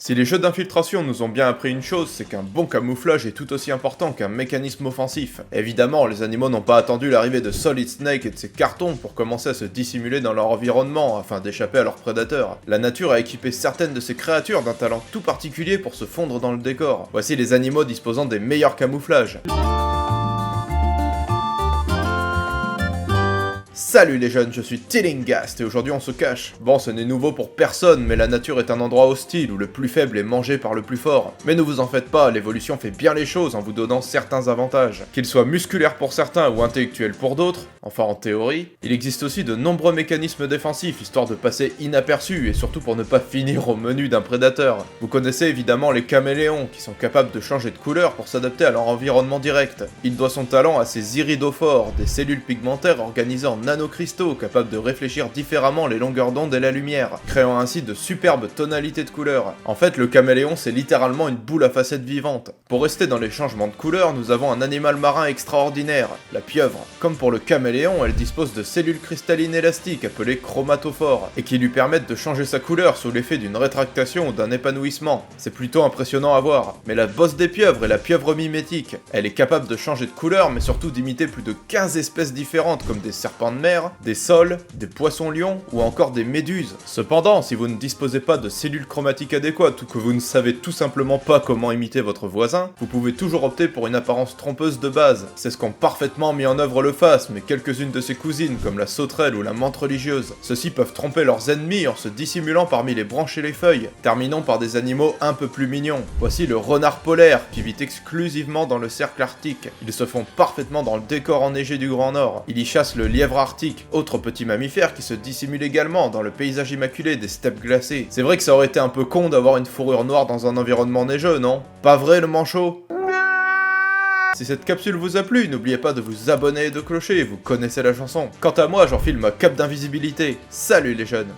Si les jeux d'infiltration nous ont bien appris une chose, c'est qu'un bon camouflage est tout aussi important qu'un mécanisme offensif. Évidemment, les animaux n'ont pas attendu l'arrivée de Solid Snake et de ses cartons pour commencer à se dissimuler dans leur environnement afin d'échapper à leurs prédateurs. La nature a équipé certaines de ces créatures d'un talent tout particulier pour se fondre dans le décor. Voici les animaux disposant des meilleurs camouflages. Salut les jeunes, je suis Tillinghast et aujourd'hui on se cache. Bon, ce n'est nouveau pour personne, mais la nature est un endroit hostile où le plus faible est mangé par le plus fort. Mais ne vous en faites pas, l'évolution fait bien les choses en vous donnant certains avantages. Qu'ils soient musculaires pour certains ou intellectuels pour d'autres, enfin en théorie, il existe aussi de nombreux mécanismes défensifs histoire de passer inaperçus et surtout pour ne pas finir au menu d'un prédateur. Vous connaissez évidemment les caméléons qui sont capables de changer de couleur pour s'adapter à leur environnement direct. Il doit son talent à ses iridophores, des cellules pigmentaires organisées en nanocristaux capables de réfléchir différemment les longueurs d'onde et la lumière, créant ainsi de superbes tonalités de couleurs. En fait, le caméléon c'est littéralement une boule à facettes vivante. Pour rester dans les changements de couleurs, nous avons un animal marin extraordinaire, la pieuvre. Comme pour le caméléon, elle dispose de cellules cristallines élastiques appelées chromatophores, et qui lui permettent de changer sa couleur sous l'effet d'une rétractation ou d'un épanouissement. C'est plutôt impressionnant à voir. Mais la bosse des pieuvres est la pieuvre mimétique. Elle est capable de changer de couleur, mais surtout d'imiter plus de 15 espèces différentes comme des serpents de mer, des sols, des poissons-lions ou encore des méduses. Cependant, si vous ne disposez pas de cellules chromatiques adéquates ou que vous ne savez tout simplement pas comment imiter votre voisin, vous pouvez toujours opter pour une apparence trompeuse de base. C'est ce qu'ont parfaitement mis en œuvre le phasme mais quelques-unes de ses cousines comme la sauterelle ou la menthe religieuse. Ceux-ci peuvent tromper leurs ennemis en se dissimulant parmi les branches et les feuilles. Terminons par des animaux un peu plus mignons. Voici le renard polaire qui vit exclusivement dans le cercle arctique. Ils se font parfaitement dans le décor enneigé du Grand Nord. Il y chasse le lièvre arctique, autre petit mammifère qui se dissimule également dans le paysage immaculé des steppes glacées. C'est vrai que ça aurait été un peu con d'avoir une fourrure noire dans un environnement neigeux, non? Pas vrai le manchot? Si cette capsule vous a plu, n'oubliez pas de vous abonner et de clocher, vous connaissez la chanson. Quant à moi, j'enfile ma cape d'invisibilité. Salut les jeunes!